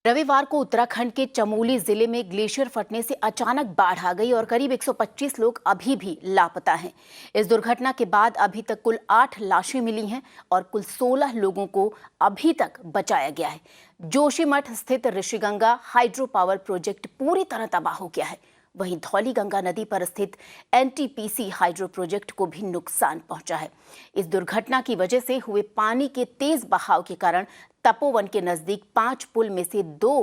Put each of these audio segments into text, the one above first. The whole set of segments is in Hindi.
रविवार को उत्तराखंड के चमोली जिले में ग्लेशियर फटने से अचानक बाढ़ आ गई और करीब 125 लोग अभी भी लापता हैं। इस दुर्घटना के बाद अभी तक कुल 8 लाशें मिली हैं और कुल 16 लोगों को अभी तक बचाया गया है। जोशीमठ स्थित ऋषिगंगा हाइड्रो पावर प्रोजेक्ट पूरी तरह तबाह हो गया है। वहीं धौलीगंगा नदी पर स्थित एनटीपीसी हाइड्रो प्रोजेक्ट को भी नुकसान पहुंचा है। इस दुर्घटना की वजह से हुए पानी के तेज बहाव के कारण तपोवन के नजदीक 5 पुल में से 2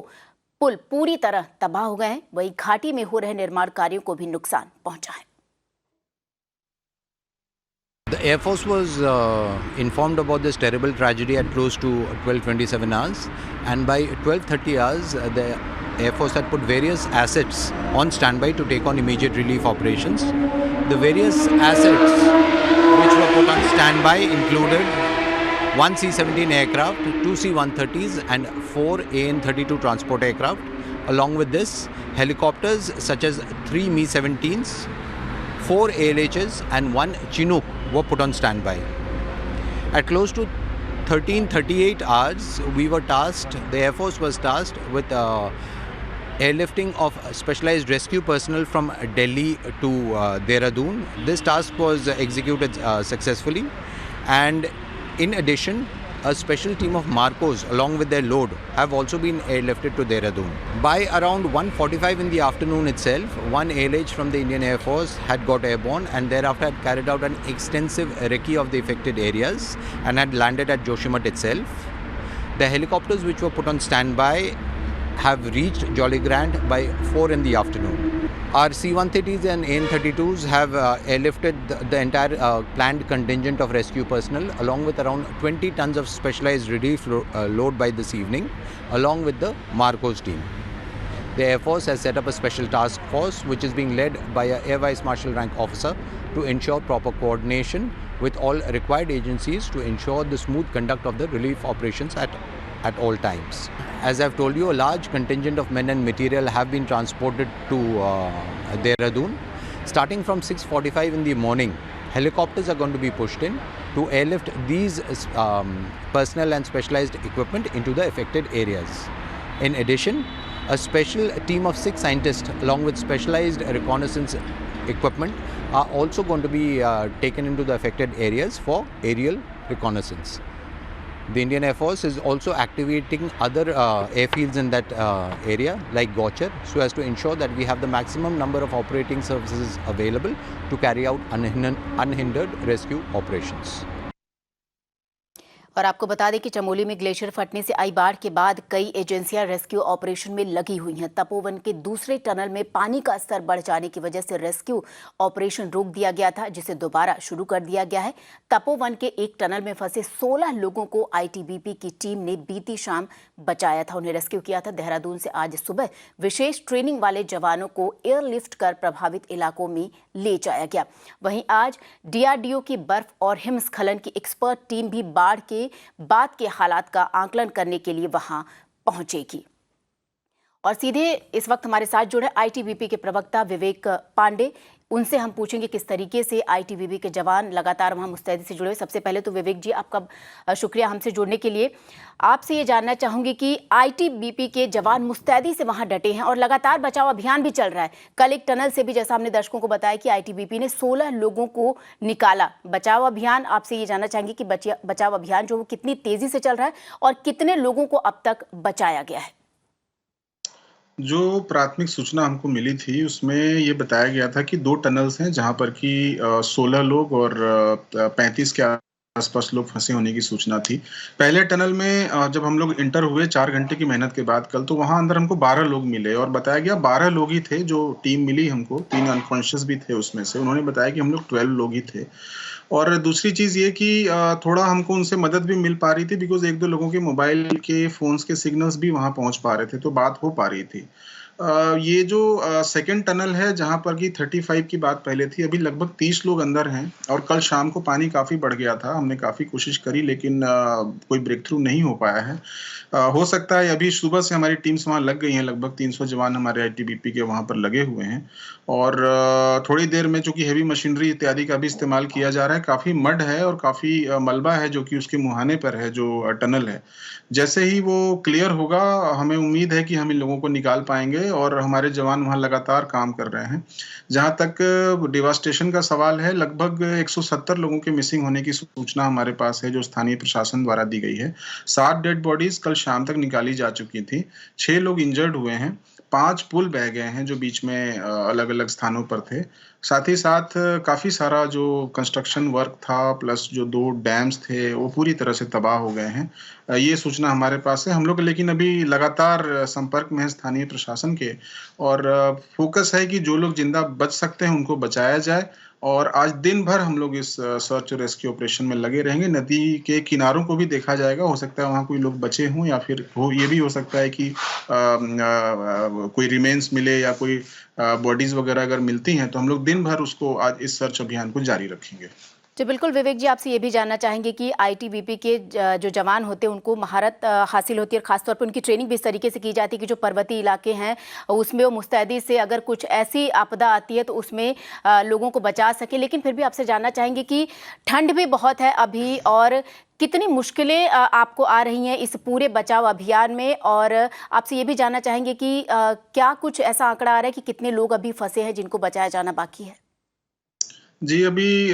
पुल पूरी तरह तबाह हो गए हैं। वहीं घाटी में हो रहे निर्माण कार्यों को भी नुकसान पहुंचा है। The Air Force was informed about this terrible tragedy at close to 12:27 hours, and by 12:30 hours, the Air Force had put various assets on standby to take on immediate relief operations. The various assets which were put on standby included one C-17 aircraft, two C-130s, and 4 AN-32 transport aircraft. Along with this, helicopters such as 3 Mi-17s, 4 ALHs, and 1 Chinook were put on standby. At close to 13:38 hours, we were tasked, the Air Force was tasked with airlifting of specialized rescue personnel from Delhi to Dehradun. This task was executed successfully, and in addition, a special team of Marcos along with their load have also been airlifted to Dehradun. By around 1:45 in the afternoon itself, one ALH from the Indian Air Force had got airborne and thereafter had carried out an extensive recce of the affected areas and had landed at Joshimath itself. The helicopters which were put on standby have reached Jolly Grant by 4 in the afternoon. Our C-130s and AN-32s have airlifted the entire planned contingent of rescue personnel along with around 20 tons of specialized relief load by this evening, along with the Marcos team. The Air Force has set up a special task force which is being led by a Air Vice Marshal rank officer to ensure proper coordination with all required agencies to ensure the smooth conduct of the relief operations at all times. As I've told you, a large contingent of men and material have been transported to Dehradun. Starting from 6:45 in the morning, helicopters are going to be pushed in to airlift these personnel and specialized equipment into the affected areas. In addition, a special team of 6 scientists along with specialized reconnaissance equipment are also going to be taken into the affected areas for aerial reconnaissance. The Indian Air Force is also activating other airfields in that area like Gochar so as to ensure that we have the maximum number of operating services available to carry out unhindered rescue operations. और आपको बता दें कि चमोली में ग्लेशियर फटने से आई बाढ़ के बाद कई एजेंसियां रेस्क्यू ऑपरेशन में लगी हुई हैं। तपोवन के दूसरे टनल में पानी का स्तर बढ़ जाने की वजह से रेस्क्यू ऑपरेशन रोक दिया गया था, जिसे दोबारा शुरू कर दिया गया है। तपोवन के एक टनल में फंसे 16 लोगों को आईटीबीपी की टीम ने बीती शाम बचाया था, उन्हें रेस्क्यू किया था। देहरादून से आज सुबह विशेष ट्रेनिंग वाले जवानों को एयरलिफ्ट कर प्रभावित इलाकों में ले जाया गया। वहीं आज डीआरडीओ की बर्फ और हिमस्खलन की एक्सपर्ट टीम भी बाढ़ के बाद के हालात का आकलन करने के लिए वहां पहुंचेगी। और सीधे इस वक्त हमारे साथ जुड़े आईटीबीपी के प्रवक्ता विवेक पांडे, उनसे हम पूछेंगे किस तरीके से आईटीबीपी के जवान लगातार वहां मुस्तैदी से जुड़े। सबसे पहले तो विवेक जी, आपका शुक्रिया हमसे जुड़ने के लिए। आपसे ये जानना चाहूंगी कि आईटीबीपी के जवान मुस्तैदी से वहां डटे हैं और लगातार बचाव अभियान भी चल रहा है। कल एक टनल से भी, जैसा हमने दर्शकों को बताया, कि आईटीबीपी ने 16 लोगों को निकाला। बचाव अभियान, आपसे ये जानना चाहेंगे कि बचाव अभियान जो वो कितनी तेजी से चल रहा है और कितने लोगों को अब तक बचाया गया है? जो प्राथमिक सूचना हमको मिली थी, उसमें ये बताया गया था कि 2 टनल्स हैं जहाँ पर कि 16 लोग और 35 के आसपास लोग फंसे होने की सूचना थी। पहले टनल में जब हम लोग इंटर हुए 4 घंटे की मेहनत के बाद कल, तो वहाँ अंदर हमको 12 लोग मिले और बताया गया 12 लोग ही थे जो टीम मिली हमको। 3 अनकॉन्शियस भी थे उसमें से। उन्होंने बताया कि हम लोग 12 लोग ही थे। और दूसरी चीज़ ये कि थोड़ा हमको उनसे मदद भी मिल पा रही थी बिकॉज़ 1-2 लोगों के मोबाइल के फ़ोन्स के सिग्नल्स भी वहाँ पहुँच पा रहे थे, तो बात हो पा रही थी। ये जो सेकंड टनल है जहाँ पर कि 35 की बात पहले थी, अभी लगभग 30 लोग अंदर हैं और कल शाम को पानी काफ़ी बढ़ गया था। हमने काफ़ी कोशिश करी लेकिन कोई ब्रेक थ्रू नहीं हो पाया है। हो सकता है अभी सुबह से हमारी टीम्स वहाँ लग गई हैं, लगभग 300 जवान हमारे आईटीबीपी के वहाँ पर लगे हुए हैं और थोड़ी देर में चूँकि हेवी मशीनरी इत्यादि का भी इस्तेमाल किया जा रहा है, काफ़ी मड है और काफ़ी मलबा है जो कि उसके मुहाने पर है जो टनल है। जैसे ही वो क्लियर होगा, हमें उम्मीद है कि हम इन लोगों को निकाल पाएँगे और हमारे जवान वहाँ लगातार काम कर रहे हैं। जहाँ तक डिवास्टेशन का सवाल है, लगभग 170 लोगों के मिसिंग होने की सूचना हमारे पास है, जो स्थानीय प्रशासन द्वारा दी गई है। 7 डेड बॉडीज़ कल शाम तक निकाली जा चुकी थी। 6 लोग इंजर्ड हुए हैं। 5 पुल बह गए हैं, जो बीच में अलग-अलग स्थानों पर थे। साथ ही साथ काफ़ी सारा जो कंस्ट्रक्शन वर्क था, प्लस जो 2 डैम्स थे, वो पूरी तरह से तबाह हो गए हैं। ये सूचना हमारे पास है। हम लोग लेकिन अभी लगातार संपर्क में हैं स्थानीय प्रशासन के और फ़ोकस है कि जो लोग ज़िंदा बच सकते हैं, उनको बचाया जाए और आज दिन भर हम लोग इस सर्च और रेस्क्यू ऑपरेशन में लगे रहेंगे। नदी के किनारों को भी देखा जाएगा, हो सकता है वहाँ कोई लोग बचे हों या फिर ये भी हो सकता है कि कोई रिमेन्स मिले या कोई बॉडीज़ वगैरह अगर मिलती हैं, तो हम लोग दिन भर उसको आज इस सर्च अभियान को जारी रखेंगे। जी बिल्कुल विवेक जी, आपसे ये भी जानना चाहेंगे कि आईटीबीपी के जो जवान होते हैं उनको महारत हासिल होती है और खासतौर पर उनकी ट्रेनिंग भी इस तरीके से की जाती है कि जो पर्वतीय इलाके हैं उसमें वो मुस्तैदी से अगर कुछ ऐसी आपदा आती है तो उसमें लोगों को बचा सके। लेकिन फिर भी आपसे जानना चाहेंगे कि ठंड भी बहुत है अभी और कितनी मुश्किलें आपको आ रही हैं इस पूरे बचाव अभियान में, और आपसे ये भी जानना चाहेंगे कि क्या कुछ ऐसा आंकड़ा आ रहा है कि कितने लोग अभी फंसे हैं जिनको बचाया जाना बाकी है? जी, अभी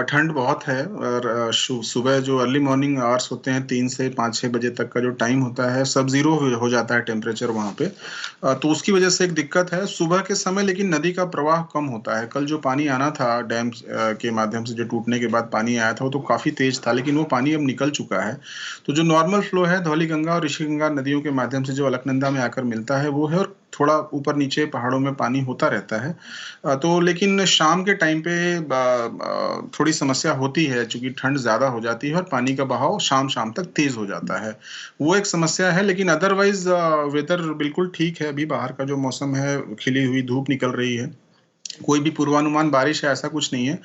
ठंड बहुत है और सुबह जो अर्ली मॉर्निंग आवर्स होते हैं 3 से 5-6 बजे तक का जो टाइम होता है, सब ज़ीरो हो जाता है टेम्परेचर वहाँ पे। तो उसकी वजह से एक दिक्कत है। सुबह के समय लेकिन नदी का प्रवाह कम होता है। कल जो पानी आना था डैम्स के माध्यम से जो टूटने के बाद पानी आया था, वो तो काफ़ी तेज़ था, लेकिन वो पानी अब निकल चुका है। तो जो नॉर्मल फ्लो है धौलीगंगा और ऋषिगंगा नदियों के माध्यम से जो अलकनंदा में आकर मिलता है, वो है और थोड़ा ऊपर-नीचे पहाड़ों में पानी होता रहता है। तो लेकिन शाम के टाइम पे थोड़ी समस्या होती है चूँकि ठंड ज़्यादा हो जाती है और पानी का बहाव शाम-शाम तक तेज़ हो जाता है। वो एक समस्या है लेकिन अदरवाइज़ वेदर बिल्कुल ठीक है, अभी बाहर का जो मौसम है, खिली हुई धूप निकल रही है। कोई भी पूर्वानुमान बारिश है ऐसा कुछ नहीं है।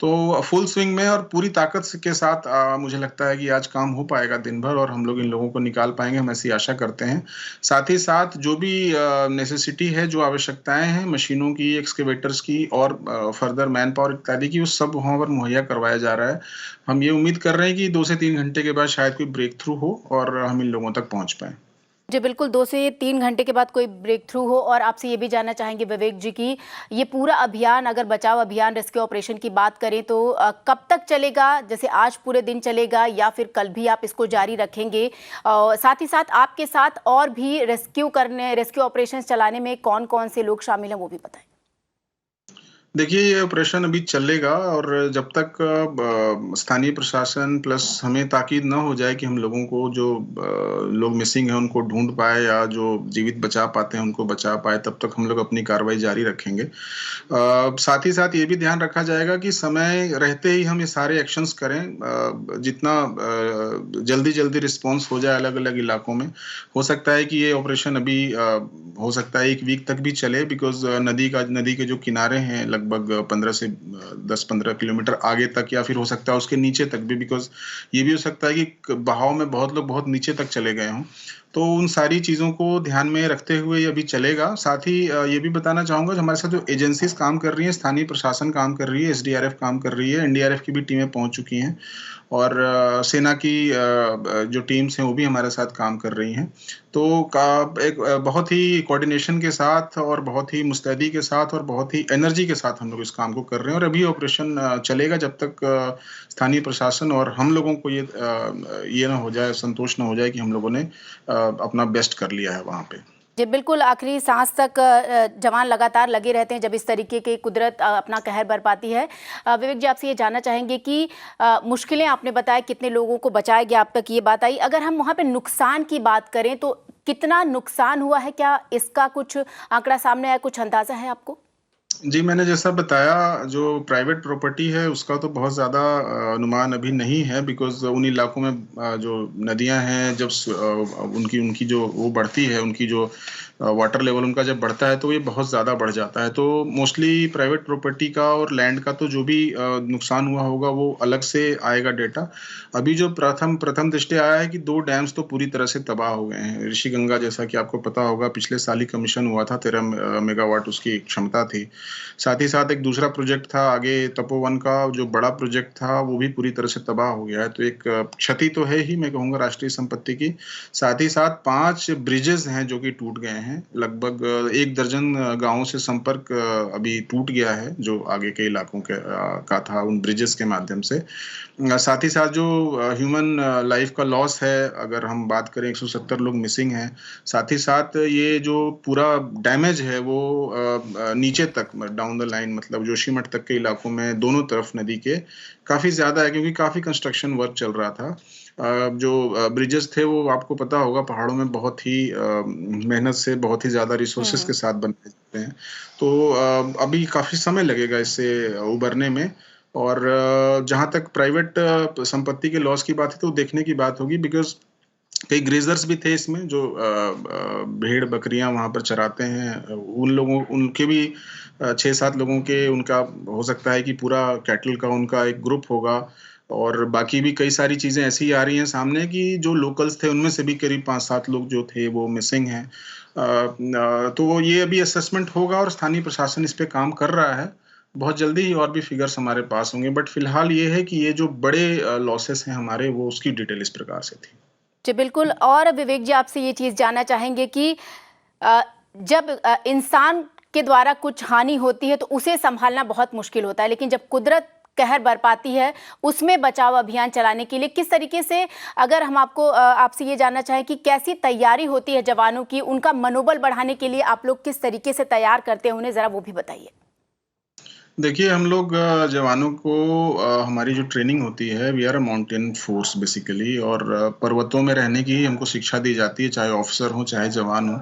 तो फुल स्विंग में और पूरी ताकत के साथ मुझे लगता है कि आज काम हो पाएगा दिन भर और हम लोग इन लोगों को निकाल पाएँगे, हम ऐसी आशा करते हैं। साथ ही साथ जो भी नेसेसिटी है, जो आवश्यकताएँ हैं मशीनों की, एक्सकेवेटर्स की और फर्दर मैन पावर इत्यादि की, वो सब वहाँ पर मुहैया करवाया जा रहा है। हम ये उम्मीद कर रहे हैं कि 2 से 3 घंटे के बाद शायद कोई ब्रेक थ्रू हो और हम इन लोगों तक पहुँच पाएँ। जी बिल्कुल, 2 से 3 घंटे के बाद कोई ब्रेक थ्रू हो। और आपसे ये भी जानना चाहेंगे विवेक जी कि ये पूरा अभियान, अगर बचाव अभियान रेस्क्यू ऑपरेशन की बात करें तो कब तक चलेगा? जैसे आज पूरे दिन चलेगा या फिर कल भी आप इसको जारी रखेंगे? साथ ही साथ आपके साथ और भी रेस्क्यू ऑपरेशंस चलाने में कौन-कौन से लोग शामिल हैं वो भी बताएँ? देखिए, ये ऑपरेशन अभी चलेगा और जब तक स्थानीय प्रशासन प्लस हमें ताकीद ना हो जाए कि हम लोगों को जो लोग मिसिंग हैं उनको ढूँढ पाएँ या जो जीवित बचा पाते हैं उनको बचा पाएँ, तब तक हम लोग अपनी कार्रवाई जारी रखेंगे। साथ ही साथ ये भी ध्यान रखा जाएगा कि समय रहते ही हम ये सारे एक्शंस करें, जितना जल्दी-जल्दी रिस्पॉन्स हो जाए अलग-अलग इलाकों में। हो सकता है कि ये ऑपरेशन अभी हो सकता है 1 वीक तक भी चले बिकॉज़ नदी के जो किनारे हैं लगभग 15 से 10-15 किलोमीटर आगे तक या फिर हो सकता है उसके नीचे तक भी, बिकॉज़ ये भी हो सकता है कि बहाव में बहुत लोग बहुत नीचे तक चले गए हों। तो उन सारी चीज़ों को ध्यान में रखते हुए ये अभी चलेगा। साथ ही ये भी बताना चाहूँगा, हमारे साथ जो एजेंसीज़ काम कर रही हैं, स्थानीय प्रशासन काम कर रही है, एसडीआरएफ काम कर रही है, एनडीआरएफ की भी टीमें पहुँच चुकी हैं और सेना की जो टीम्स हैं वो भी हमारे साथ काम कर रही हैं। तो एक बहुत ही कोऑर्डिनेशन के साथ और बहुत ही मुस्तैदी के साथ और बहुत ही एनर्जी के साथ हम लोग इस काम को कर रहे हैं और अभी ऑपरेशन चलेगा जब तक स्थानीय प्रशासन और हम लोगों को ये ना हो जाए, संतोष ना हो जाए कि हम लोगों ने अपना बेस्ट कर लिया है वहाँ पे। जी बिल्कुल, आखिरी सांस तक जवान लगातार लगे रहते हैं जब इस तरीके की कुदरत अपना कहर बरपाती है। विवेक जी, आपसे ये जानना चाहेंगे कि मुश्किलें आपने बताया, कितने लोगों को बचाया गया, आप तक ये बात आई। अगर हम वहाँ पे नुकसान की बात करें तो कितना नुकसान हुआ है? क्या इसका कुछ आंकड़ा सामने आया, कुछ अंदाजा है आपको? जी, मैंने जैसा बताया, जो प्राइवेट प्रॉपर्टी है उसका तो बहुत ज़्यादा अनुमान अभी नहीं है, बिकॉज़ उन इलाकों में जो नदियाँ हैं, जब उनकी उनकी जो वो बढ़ती है, उनकी जो वाटर लेवल उनका जब बढ़ता है तो ये बहुत ज़्यादा बढ़ जाता है। तो मोस्टली प्राइवेट प्रॉपर्टी का और लैंड का तो जो भी नुकसान हुआ होगा वो अलग से आएगा डेटा। अभी जो प्रथम प्रथम दृष्टया आया है कि 2 डैम्स तो पूरी तरह से तबाह हो गए हैं। ऋषिगंगा, जैसा कि आपको पता होगा, पिछले साल ही कमीशन हुआ था, 13 मेगावाट उसकी क्षमता थी। साथ ही साथ एक दूसरा प्रोजेक्ट था आगे तपोवन का, जो बड़ा प्रोजेक्ट था, वो भी पूरी तरह से तबाह हो गया है। तो एक क्षति तो है ही, मैं कहूँगा, राष्ट्रीय संपत्ति की। साथ ही साथ 5 ब्रिजेज़ हैं जो कि टूट गए हैं। लगभग 1 दर्जन गाँवों से संपर्क अभी टूट गया है, जो आगे के इलाकों का था उन ब्रिजेज़ के माध्यम से। साथ ही साथ जो ह्यूमन लाइफ का लॉस है, अगर हम बात करें, 170 लोग मिसिंग हैं। साथ ही साथ ये जो पूरा डैमेज है वो नीचे तक डाउन द लाइन, मतलब जोशीमठ तक के इलाकों में दोनों तरफ नदी के काफ़ी ज़्यादा है, क्योंकि काफ़ी कंस्ट्रक्शन वर्क चल रहा था। जो ब्रिजेस थे वो आपको पता होगा पहाड़ों में बहुत ही मेहनत से, बहुत ही ज़्यादा रिसोर्सेज के हम्म। साथ बनाए जाते हैं। तो अभी काफ़ी समय लगेगा इससे उबरने में। और जहाँ तक प्राइवेट संपत्ति के लॉस की बात है तो देखने की बात होगी, बिकॉज़ कई ग्रेज़र्स भी थे इसमें जो भेड़ बकरियां वहां पर चराते हैं। उन लोगों उनके भी 6-7 लोगों के, उनका हो सकता है कि पूरा कैटल का उनका एक ग्रुप होगा। और बाकी भी कई सारी चीजें ऐसी आ रही हैं सामने कि जो लोकल्स थे उनमें से भी करीब 5-7 लोग जो थे वो मिसिंग हैं। तो ये अभी असेसमेंट होगा और स्थानीय प्रशासन इस पे काम कर रहा है। बहुत जल्दी ही और भी फिगर्स हमारे पास होंगे, बट फिलहाल ये है कि ये जो बड़े लॉसेस हैं हमारे, वो उसकी डिटेल इस प्रकार से थी। जी बिल्कुल। और विवेक जी, आपसे ये चीज़ जानना चाहेंगे कि जब इंसान के द्वारा कुछ हानि होती है तो उसे संभालना बहुत मुश्किल होता है, लेकिन जब कुदरत कहर बरपाती है उसमें बचाव अभियान चलाने के लिए किस तरीके से, अगर हम आपसे ये जानना चाहें कि कैसी तैयारी होती है जवानों की, उनका मनोबल बढ़ाने के लिए आप लोग किस तरीके से तैयार करते हैं उन्हें, ज़रा वो भी बताइए। देखिए, हम लोग जवानों को हमारी जो ट्रेनिंग होती है, we are a mountain force basically, और पर्वतों में रहने की ही हमको शिक्षा दी जाती है, चाहे ऑफिसर हो चाहे जवान हो।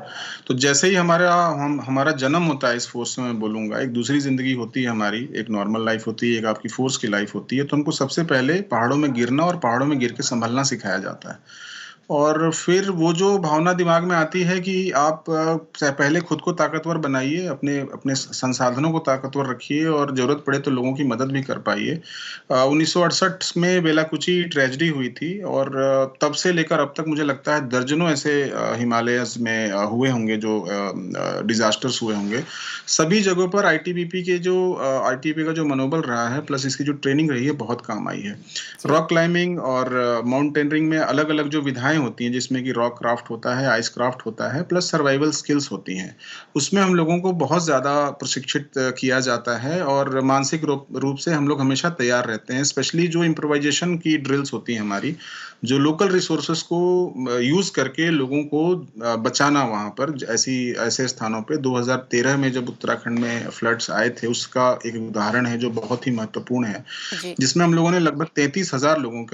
तो जैसे ही हमारा जन्म होता है इस फोर्स में, मैं बोलूँगा, एक दूसरी ज़िंदगी होती है हमारी, एक नॉर्मल लाइफ होती है, एक आपकी फोर्स की लाइफ होती है। तो हमको सबसे पहले पहाड़ों में गिरना और पहाड़ों में गिर के संभलना सिखाया जाता है। और फिर वो जो भावना दिमाग में आती है कि आप पहले खुद को ताकतवर बनाइए, अपने अपने संसाधनों को ताकतवर रखिए और ज़रूरत पड़े तो लोगों की मदद भी कर पाइए। 1968 में बेलाकुची ट्रेजेडी हुई थी, और तब से लेकर अब तक मुझे लगता है दर्जनों ऐसे हिमालयस में हुए होंगे जो डिज़ास्टर्स हुए होंगे। सभी जगहों पर आईटीबीपी का जो मनोबल रहा है, प्लस इसकी जो ट्रेनिंग रही है, बहुत काम आई है। जी। रॉक क्लाइंबिंग और माउंटेनियरिंग में अलग-अलग जो विधाएँ होती हैं, जिसमें कि रॉक क्राफ्ट होता है, आइस क्राफ्ट होता है, प्लस सर्वाइवल स्किल्स होती हैं। उसमें हम लोगों को बहुत ज़्यादा प्रशिक्षित किया जाता है, और मानसिक रूप रूप से हम लोग हमेशा तैयार रहते हैं। स्पेशली जो इम्प्रोवाइज़ेशन की ड्रिल्स होती हैं हमारी, जो लोकल रिसोर्सेज़ को यूज़ करके लोगों को बचाना वहाँ पर, ऐसे स्थानों पे 2013 में जब उत्तराखंड में फ्लड्स आए थे, उसका एक उदाहरण है जो बहुत ही महत्वपूर्ण है। जी। जिसमें हम लोगों ने लगभग 33,000 लोगों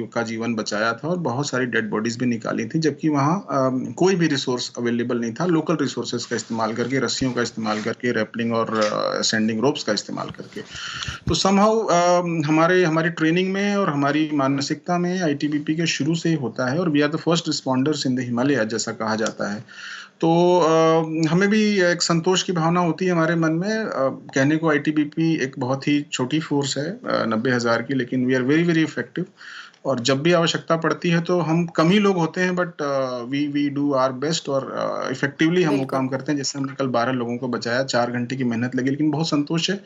का जीवन बचाया था और बहुत सारी डेड बॉडीज भी निकाली थी, जबकि वहाँ कोई भी रिसोर्स अवेलेबल नहीं था। लोकल रिसोर्सेज का इस्तेमाल करके, रस्सियों का इस्तेमाल करके, रैपलिंग और सेंडिंग रोप्स का इस्तेमाल करके। तो समहाउ हमारे हमारी ट्रेनिंग में और हमारी मानसिकता में आईटीबीपी के शुरू से ही होता है, और we are the first responders in the Himalaya, जैसा कहा जाता है। तो हमें भी एक संतोष की भावना होती है हमारे मन में। कहने को आईटीबीपी एक बहुत ही छोटी फोर्स है, 90,000 की, लेकिन we are very very effective. और जब भी आवश्यकता पड़ती है तो हम कम ही लोग होते हैं, but we do our best, और इफेक्टिवली हम वो बिल्कुल। काम करते हैं। जैसे हमने कल 12 लोगों को बचाया, 4 घंटे की मेहनत लगी, लेकिन बहुत संतोष है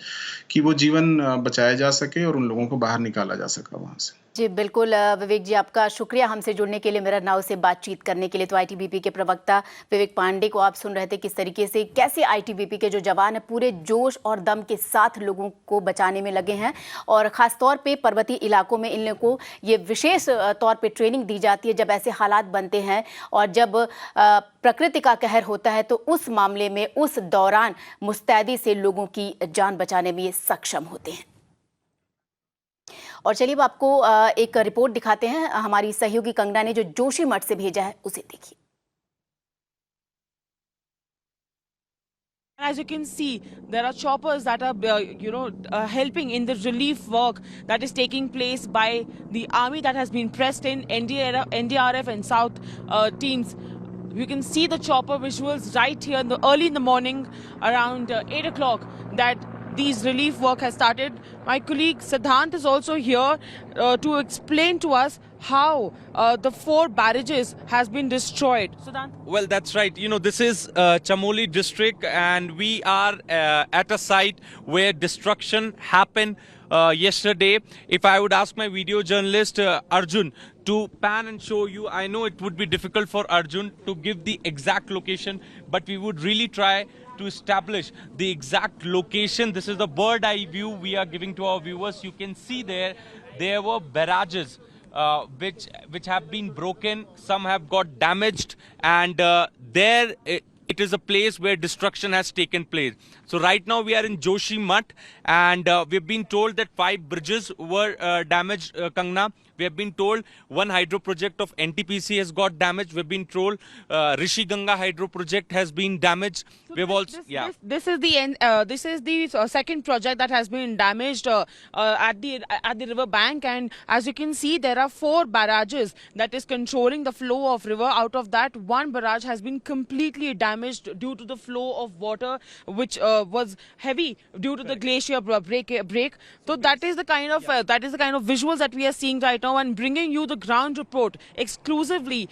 कि वो जीवन बचाया जा सके और उन लोगों को बाहर निकाला जा सका वहां से। जी बिल्कुल। विवेक जी, आपका शुक्रिया हमसे जुड़ने के लिए, मेरा नाव से बातचीत करने के लिए। तो आईटीबीपी के प्रवक्ता विवेक पांडे को आप सुन रहे थे, किस तरीके से कैसे आईटीबीपी के जो जवान हैं पूरे जोश और दम के साथ लोगों को बचाने में लगे हैं, और ख़ास तौर पे पर्वतीय इलाकों में इन लोगों को ये विशेष तौर पे ट्रेनिंग दी जाती है जब ऐसे हालात बनते हैं, और जब प्रकृति का कहर होता है तो उस मामले में, उस दौरान मुस्तैदी से लोगों की जान बचाने में ये सक्षम होते हैं। और चलिए अब आपको एक रिपोर्ट दिखाते हैं, हमारी सहयोगी कंगना ने जो जोशीमठ से भेजा है उसे देखिए। As you can see, there are choppers that are, helping in the relief work that is taking place by the army that has been pressed in NDRF and South teams. You can see the chopper visuals right here early in the morning, around 8 o'clock, that these relief work has started. My colleague Siddhant is also here to explain to us how the 4 barrages has been destroyed. Siddhant? Well, that's right. You know, this is Chamoli district, and we are at a site where destruction happened yesterday. If I would ask my video journalist Arjun to pan and show you, I know it would be difficult for Arjun to give the exact location, but we would really try to establish the exact location. This is the bird eye view we are giving to our viewers. You can see there were barrages which have been broken, some have got damaged, and there it is a place where destruction has taken place. So right now we are in Joshi Math, and we've been told that 5 bridges were damaged, Kangna. We have been told one hydro project of NTPC has got damaged. We've been told Rishi Ganga hydro project has been damaged. So We've also this is the second project that has been damaged at the river bank, and as you can see, there are 4 barrages that is controlling the flow of river. Out of that, 1 barrage has been completely damaged due to the flow of water, which was heavy due to the glacier break. So that is the kind of visuals that we are seeing right now, and bringing you the ground report exclusively